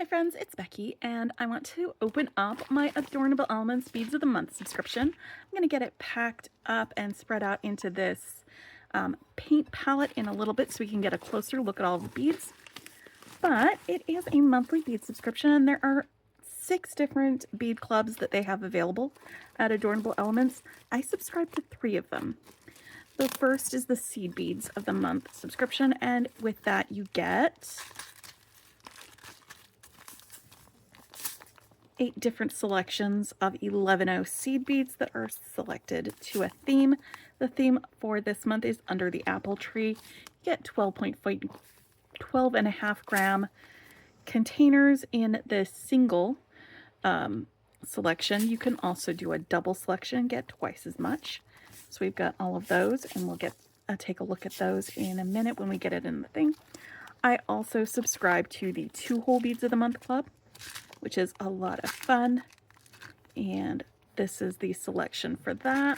Hi friends, it's Becky and I want to open up my Adornable Elements Beads of the Month subscription. I'm going to get it packed up and spread out into this paint palette in a little bit so we can get a closer look at all the beads. But it is a monthly bead subscription and there are 6 different bead clubs that they have available at Adornable Elements. I subscribe to 3 of them. The first is the Seed Beads of the Month subscription, and with that you get 8 different selections of 11 seed beads that are selected to a theme. The theme for this month is Under the Apple Tree. You get 12.5 gram containers in the single selection. You can also do a double selection and get twice as much. So we've got all of those, and we'll get take a look at those in a minute when we get it in the thing. I also subscribe to the 2-hole beads of the month club, which is a lot of fun, and this is the selection for that.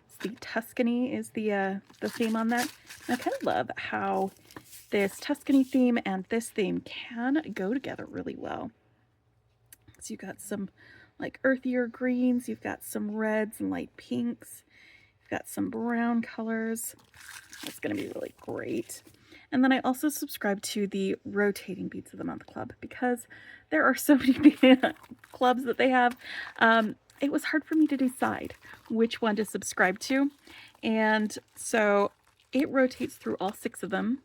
It's the Tuscany is the theme on that. And I kind of love how this Tuscany theme and this theme can go together really well. So you've got some like earthier greens, you've got some reds and light pinks, you've got some brown colors. It's going to be really great. And then I also subscribe to the Rotating Beads of the Month Club because there are so many clubs that they have. It was hard for me to decide which one to subscribe to. And so it rotates through all 6 of them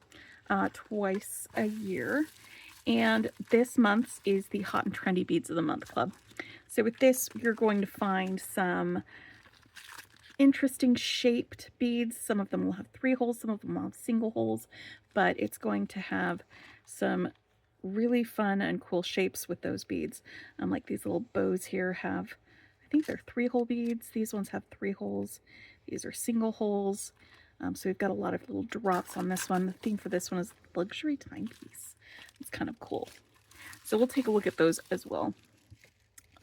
twice a year. And this month's is the Hot and Trendy Beads of the Month Club. So with this, you're going to find some interesting shaped beads. Some of them will have 3 holes, some of them will have single holes, but it's going to have some really fun and cool shapes with those beads. Like these little bows here have, I think they're 3-hole beads. These ones have 3 holes. These are single holes. So we've got a lot of little drops on this one. The theme for this one is luxury timepiece. It's kind of cool. So we'll take a look at those as well.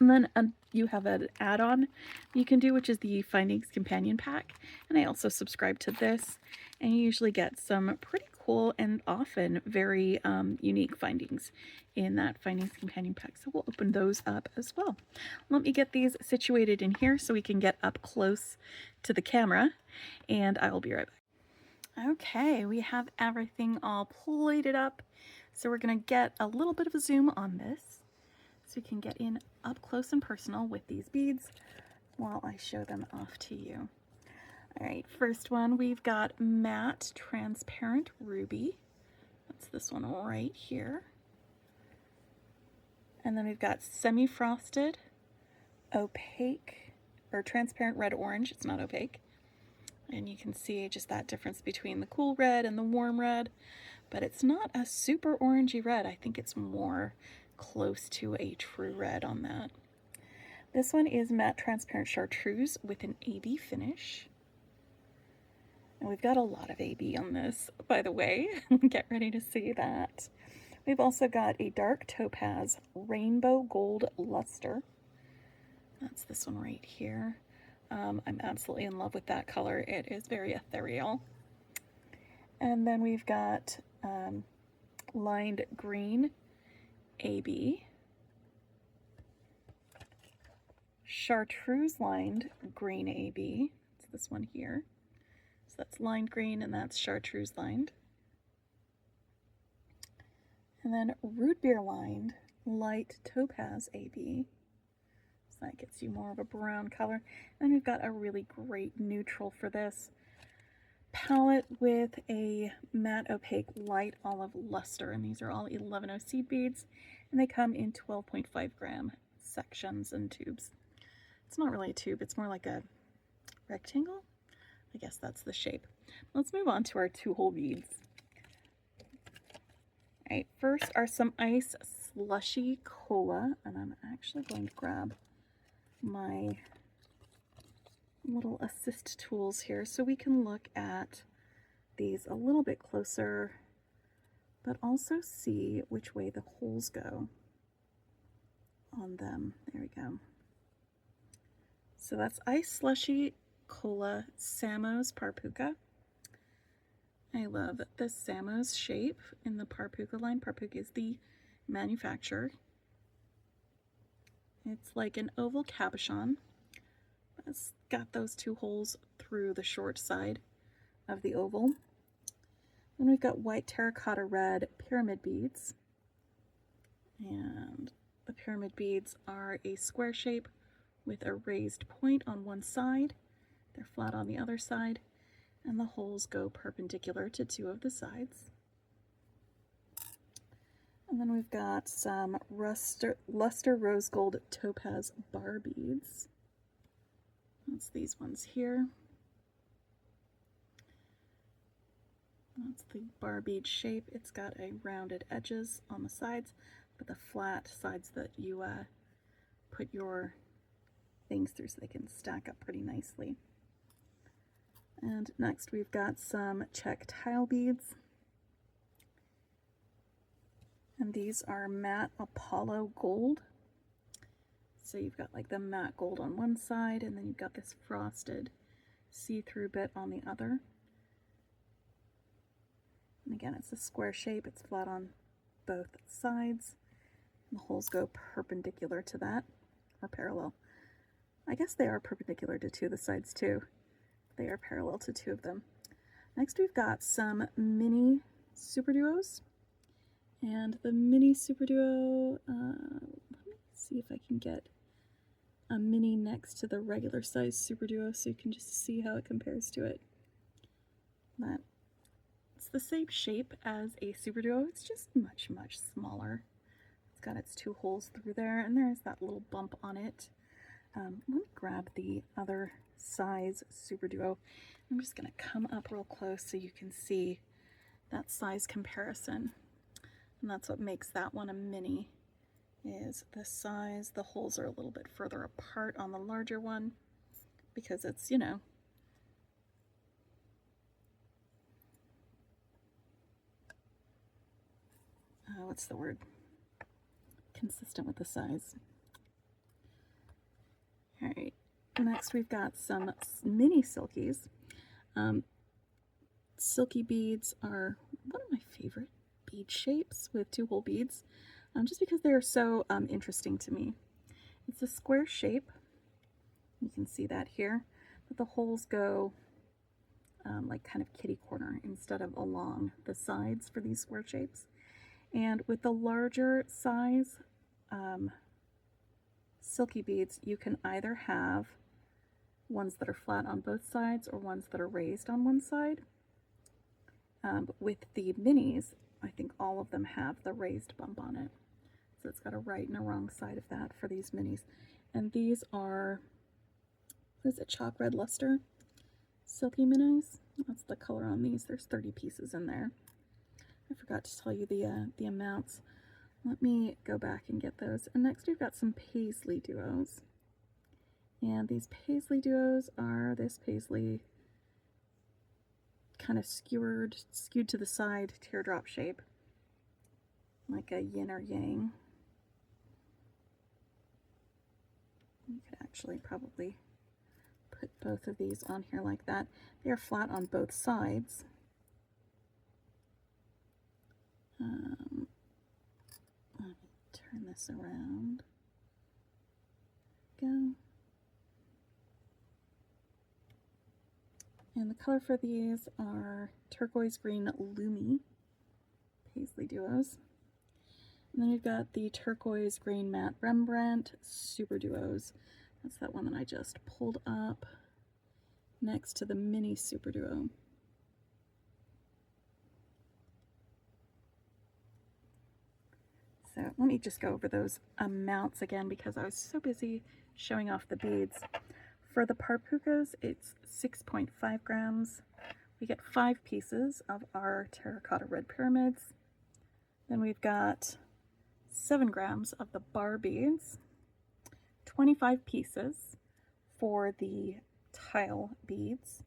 And then you have an add-on you can do, which is the Findings Companion Pack. And I also subscribe to this. And you usually get some pretty cool and often very unique findings in that Findings Companion Pack. So we'll open those up as well. Let me get these situated in here so we can get up close to the camera. And I will be right back. Okay, we have everything all plated up. So we're going to get a little bit of a zoom on this, so you can get in up close and personal with these beads while I show them off to you. All right, first one, we've got Matte Transparent Ruby. That's this one right here. And then we've got Semi-Frosted Opaque, or Transparent Red Orange. It's not opaque. And you can see just that difference between the cool red and the warm red. But it's not a super orangey red. I think it's more close to a true red on that. This one is Matte Transparent Chartreuse with an AB finish. And we've got a lot of AB on this, by the way. Get ready to see that. We've also got a Dark Topaz Rainbow Gold Luster. That's this one right here. I'm absolutely in love with that color. It is very ethereal. And then we've got Lined Green AB, Chartreuse Lined Green AB. It's this one here. So that's lined green and that's chartreuse lined. And then Root Beer Lined Light Topaz AB. So that gets you more of a brown color. And we've got a really great neutral for this palette with a matte opaque light olive luster, and these are all 11 seed beads, and they come in 12.5 gram sections and tubes. It's not really a tube, it's more like a rectangle. I guess that's the shape. Let's move on to our 2-hole beads. All right, first are some Ice Slushy Cola, and I'm actually going to grab my little assist tools here so we can look at these a little bit closer, but also see which way the holes go on them. There we go. So that's Ice Slushy Cola Samos Parpuka. I love the Samos shape in the Parpuka line. Parpuka is the manufacturer. It's like an oval cabochon. It's got those 2 holes through the short side of the oval. Then we've got white terracotta red pyramid beads. And the pyramid beads are a square shape with a raised point on one side. They're flat on the other side, and the holes go perpendicular to 2 of the sides. And then we've got some luster rose gold topaz bar beads. That's these ones here. That's the bar bead shape. It's got a rounded edges on the sides, but the flat sides that you put your things through so they can stack up pretty nicely. And next we've got some check tile beads. And these are matte Apollo gold. So you've got like the matte gold on one side, and then you've got this frosted see-through bit on the other. And again, it's a square shape. It's flat on both sides. And the holes go perpendicular to that, or parallel. I guess they are perpendicular to 2 of the sides too. They are parallel to 2 of them. Next we've got some mini super duos. And the mini super duo, let me see if I can get a mini next to the regular size super duo so you can just see how it compares to it. But it's the same shape as a super duo, it's just much, much smaller. It's got its 2 holes through there, and there's that little bump on it. Let me grab the other size super duo. I'm just going to come up real close so you can see that size comparison. And that's what makes that one a mini, is the size. The holes are a little bit further apart on the larger one because it's, you know, what's the word? Consistent with the size. All right, next we've got some mini silkies. Silky beads are one of my favorite bead shapes with 2-hole beads, just because they're so interesting to me. It's a square shape. You can see that here, but the holes go like kind of kitty corner instead of along the sides for these square shapes. And with the larger size silky beads, you can either have ones that are flat on both sides or ones that are raised on one side. But with the minis, I think all of them have the raised bump on it. So it's got a right and a wrong side of that for these minis. And these are, what is it, chalk red luster silky minis? That's the color on these. There's 30 pieces in there. I forgot to tell you the amounts. Let me go back and get those. And next we've got some paisley duos. And these paisley duos are this paisley kind of skewed to the side teardrop shape, like a yin or yang. You could actually probably put both of these on here like that. They are flat on both sides. Let me turn this around. Go. And the color for these are turquoise green Lumi paisley duos. And then we've got the turquoise green matte Rembrandt super duos. That's that one that I just pulled up next to the mini super duo. So let me just go over those amounts again because I was so busy showing off the beads. For the parpukas, it's 6.5 grams. We get 5 pieces of our terracotta red pyramids. Then we've got 7 grams of the bar beads, 25 pieces for the tile beads,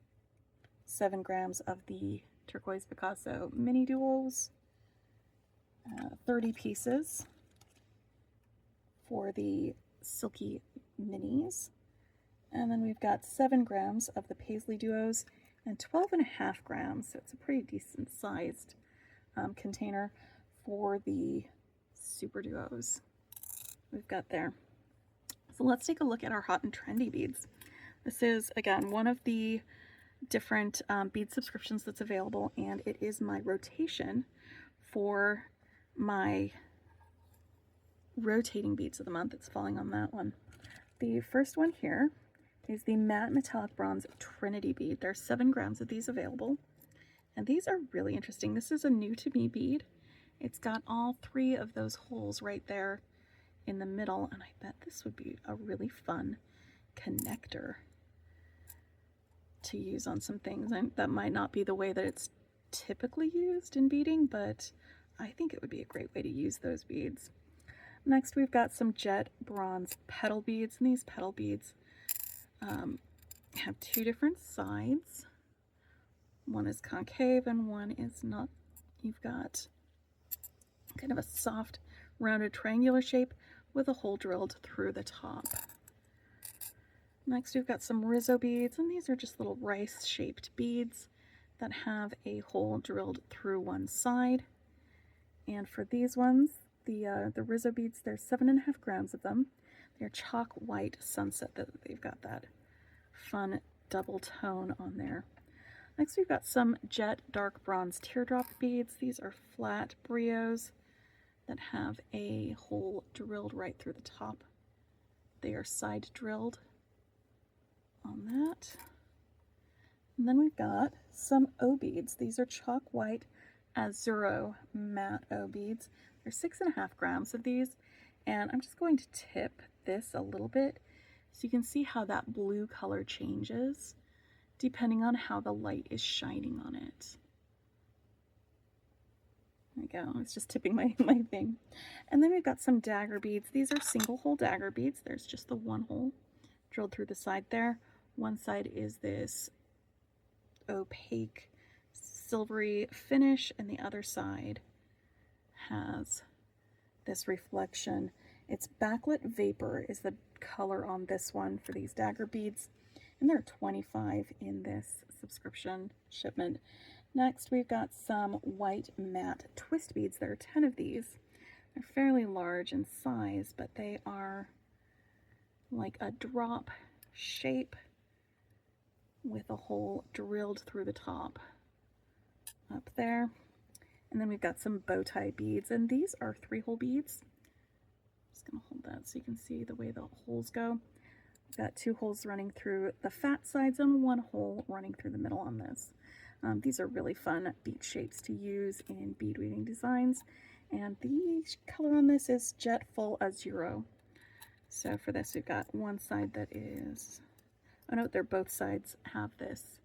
7 grams of the turquoise Picasso mini duals, 30 pieces for the silky minis. And then we've got 7 grams of the paisley duos and 12.5 grams, so it's a pretty decent sized container for the super duos we've got there. So let's take a look at our Hot and Trendy beads. This is, again, one of the different bead subscriptions that's available, and it is my rotation for my rotating beads of the month. It's falling on that one. The first one here is the Matte Metallic Bronze Trinity bead. There's 7 grams of these available, and these are really interesting. This is a new to me bead. It's got all 3 of those holes right there in the middle, and I bet this would be a really fun connector to use on some things. And that might not be the way that it's typically used in beading, but I think it would be a great way to use those beads. Next, we've got some jet bronze petal beads, and these petal beads have 2 different sides. One is concave and one is not. You've got kind of a soft, rounded triangular shape with a hole drilled through the top. Next, we've got some Rizzo beads, and these are just little rice-shaped beads that have a hole drilled through one side. And for these ones, the Rizzo beads, there's 7.5 grams of them. They're chalk white sunset. They've got that fun double tone on there. Next, we've got some jet dark bronze teardrop beads. These are flat brios that have a hole drilled right through the top. They are side drilled on that. And then we've got some O beads. These are chalk white Azzurro matte O beads. There's 6.5 grams of these, and I'm just going to tip this a little bit so you can see how that blue color changes depending on how the light is shining on it. There we go. I was just tipping my thing. And then we've got some dagger beads. These are single hole dagger beads. There's just the one hole drilled through the side there. One side is this opaque silvery finish, and the other side has this reflection. It's backlit vapor is the color on this one for these dagger beads, and there are 25 in this subscription shipment. Next, we've got some white matte twist beads. There are 10 of these. They're fairly large in size, but they are like a drop shape with a hole drilled through the top up there. And then we've got some bow tie beads, and these are 3-hole beads. I'm just going to hold that so you can see the way the holes go. We've got 2 holes running through the fat sides and 1 hole running through the middle on this. These are really fun bead shapes to use in bead weaving designs, and the color on this is Jet Full Azzurro. So for this, we've got one side that is, oh no, they're both sides have this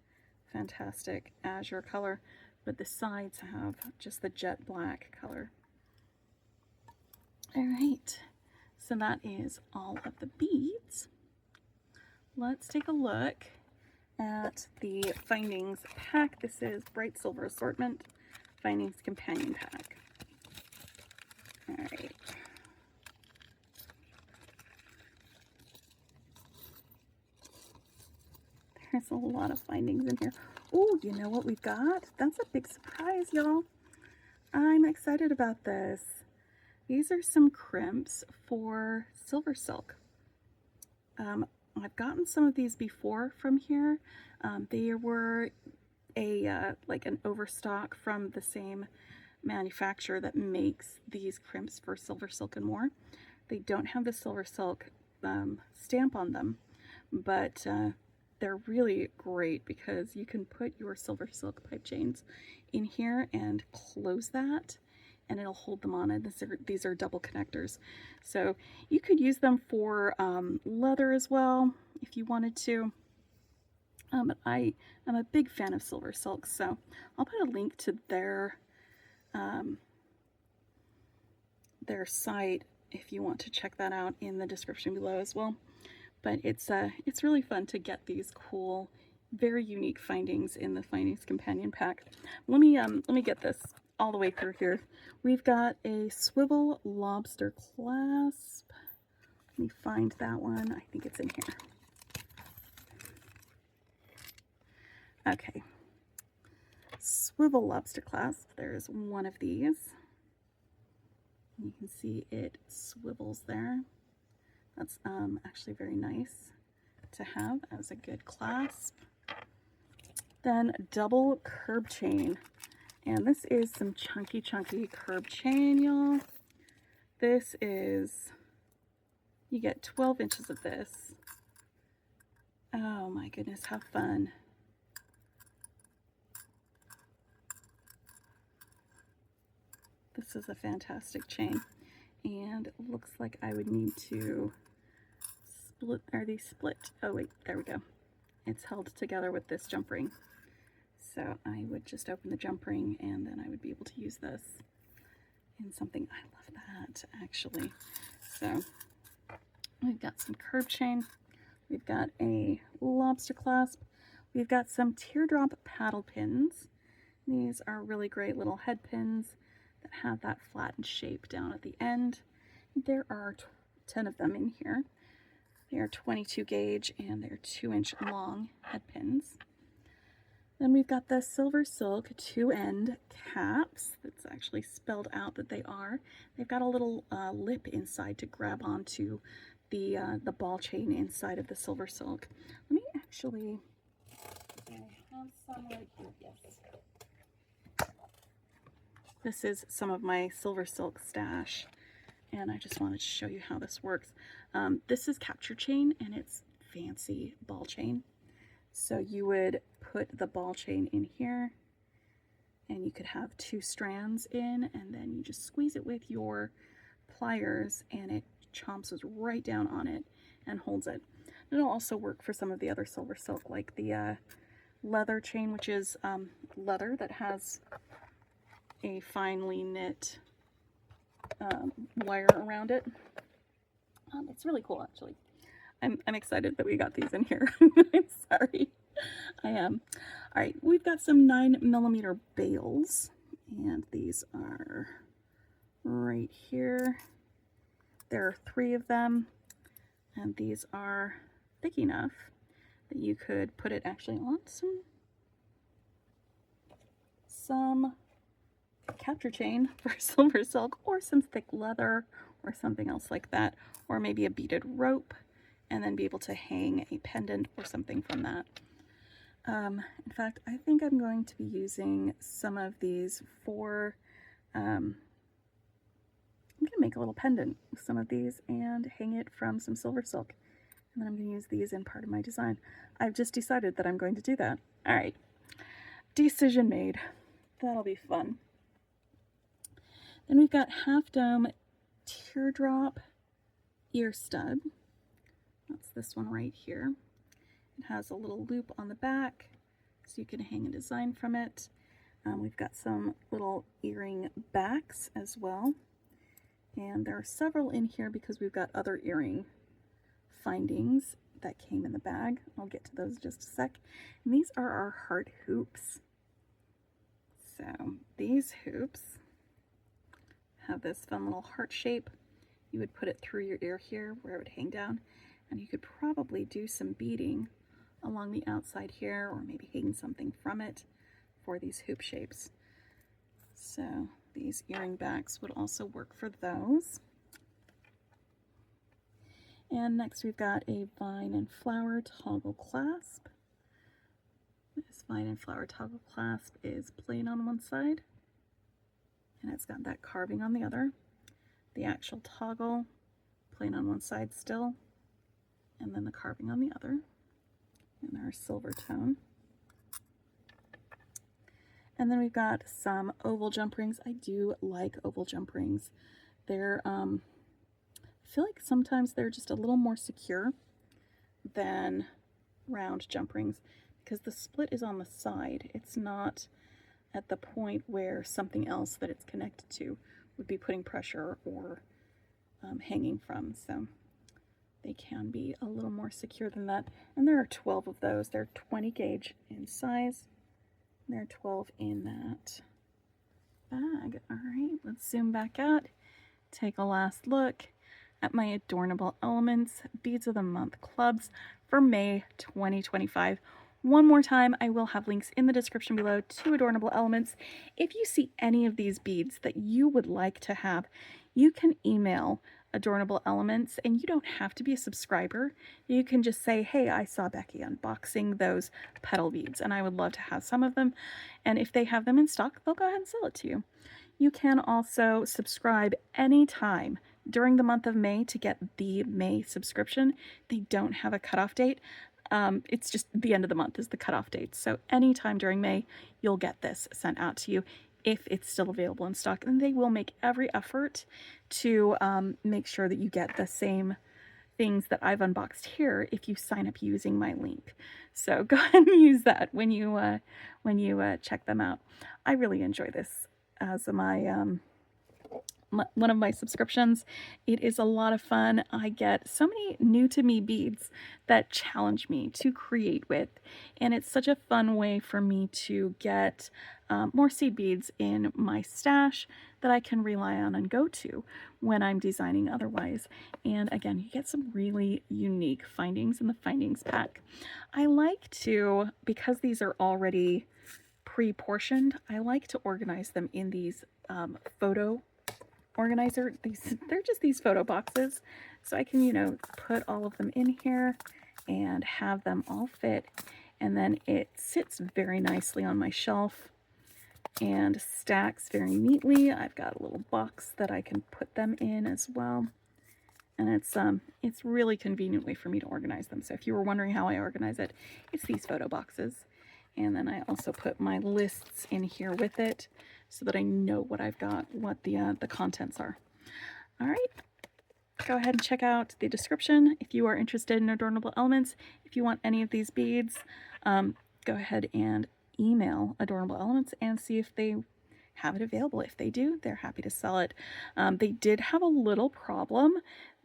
fantastic azure color, but the sides have just the jet black color. All right, so that is all of the beads. Let's take a look at the Findings pack. This is Bright Silver Assortment Findings Companion Pack. All right. There's a lot of findings in here. Oh, you know what we've got? That's a big surprise, y'all. I'm excited about this. These are some crimps for silver silk. I've gotten some of these before from here. They were like an overstock from the same manufacturer that makes these crimps for silver silk and more. They don't have the silver silk stamp on them, but they're really great because you can put your silver silk pipe chains in here and close that, and it'll hold them on. And these are double connectors, so you could use them for leather as well if you wanted to. But I am a big fan of silver silk, so I'll put a link to their site if you want to check that out in the description below as well. But it's really fun to get these cool, very unique findings in the Findings Companion Pack. Let me get this all the way through here. We've got a swivel lobster clasp. Let me find that one. I think it's in here. Okay. Swivel lobster clasp. There's one of these. You can see it swivels there. That's actually very nice to have as a good clasp. Then double curb chain. And this is some chunky curb chain, y'all. This is, you get 12 inches of this. Oh my goodness, how fun. This is a fantastic chain. And it looks like I would need to split, are these split? Oh wait, there we go. It's held together with this jump ring. So I would just open the jump ring and then I would be able to use this in something. I love that, actually. So we've got some curb chain. We've got a lobster clasp. We've got some teardrop paddle pins. These are really great little head pins that have that flattened shape down at the end. There are 10 of them in here. They are 22 gauge and they're 2-inch long head pins. Then we've got the silver silk 2-end caps. That's actually spelled out that they are. They've got a little lip inside to grab onto the ball chain inside of the silver silk. Let me actually, I have some right here, yes. This is some of my silver silk stash, and I just wanted to show you how this works. This is capture chain, and it's fancy ball chain. So you would put the ball chain in here, and you could have 2 strands in, and then you just squeeze it with your pliers, and it chomps right down on it and holds it. It'll also work for some of the other silver silk, like the leather chain, which is leather that has a finely knit wire around it. It's really cool, actually. I'm excited that we got these in here. I'm sorry. I am. All right, we've got some 9mm bails, and these are right here. There are 3 of them, and these are thick enough that you could put it actually on some capture chain for silver silk, or some thick leather or something else like that, or maybe a beaded rope, and then be able to hang a pendant or something from that. In fact, I think I'm going to be using some of these for, I'm going to make a little pendant with some of these and hang it from some silver silk. And then I'm going to use these in part of my design. I've just decided that I'm going to do that. All right, decision made. That'll be fun. Then we've got half dome teardrop ear stud. That's this one right here. It has a little loop on the back, so you can hang a design from it. We've got some little earring backs as well. And there are several in here because we've got other earring findings that came in the bag. I'll get to those in just a sec. And these are our heart hoops. So these hoops have this fun little heart shape. You would put it through your ear here where it would hang down, and you could probably do some beading along the outside here, or maybe hang something from it for these hoop shapes. So these earring backs would also work for those. And next we've got a vine and flower toggle clasp. This vine and flower toggle clasp is plain on one side, and it's got that carving on the other. The actual toggle, plain on one side still, and then the carving on the other, in our silver tone. And then we've got some oval jump rings. I do like oval jump rings. They're, I feel like sometimes they're just a little more secure than round jump rings, because the split is on the side. It's not at the point where something else that it's connected to would be putting pressure or hanging from. So they can be a little more secure than that. And there are 12 of those. They're 20 gauge in size. There are 12 in that bag. All right, let's zoom back out. Take a last look at my Adornable Elements Beads of the Month clubs for May 2025. One more time, I will have links in the description below to Adornable Elements. If you see any of these beads that you would like to have you can email Adornable Elements, and you don't have to be a subscriber. You can just say, hey, I saw Becky unboxing those petal beads and I would love to have some of them. And if they have them in stock, they'll go ahead and sell it to you. You can also subscribe anytime during the month of May to get the May subscription. They don't have a cutoff date. It's just the end of the month is the cutoff date. So anytime during May, you'll get this sent out to you if it's still available in stock. And they will make every effort to make sure that you get the same things that I've unboxed here if you sign up using my link. So go ahead and use that when you check them out. I really enjoy this as one of my subscriptions. It is a lot of fun. I get so many new to me beads that challenge me to create with, and it's such a fun way for me to get more seed beads in my stash that I can rely on and go to when I'm designing otherwise. And again, you get some really unique findings in the findings pack. I like to, because these are already pre-portioned, I like to organize them in these photo organizer. They're just these photo boxes, so I can put all of them in here and have them all fit, and then it sits very nicely on my shelf and stacks very neatly. I've got a little box that I can put them in as well, and it's really convenient way for me to organize them. So if you were wondering how I organize it, it's these photo boxes. And then I also put my lists in here with it so that I know what I've got, what the contents are. All right, go ahead and check out the description if you are interested in Adornable Elements. If you want any of these beads, go ahead and email Adornable Elements and see if they have it available. If they do, they're happy to sell it. They did have a little problem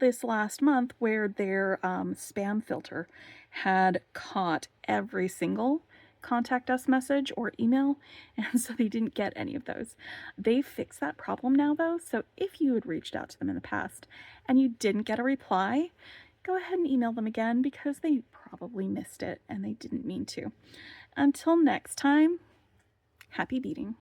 this last month where their spam filter had caught every single contact us message or email, and so they didn't get any of those. They fixed that problem now though, so if you had reached out to them in the past and you didn't get a reply, go ahead and email them again because they probably missed it and they didn't mean to. Until next time, happy beading.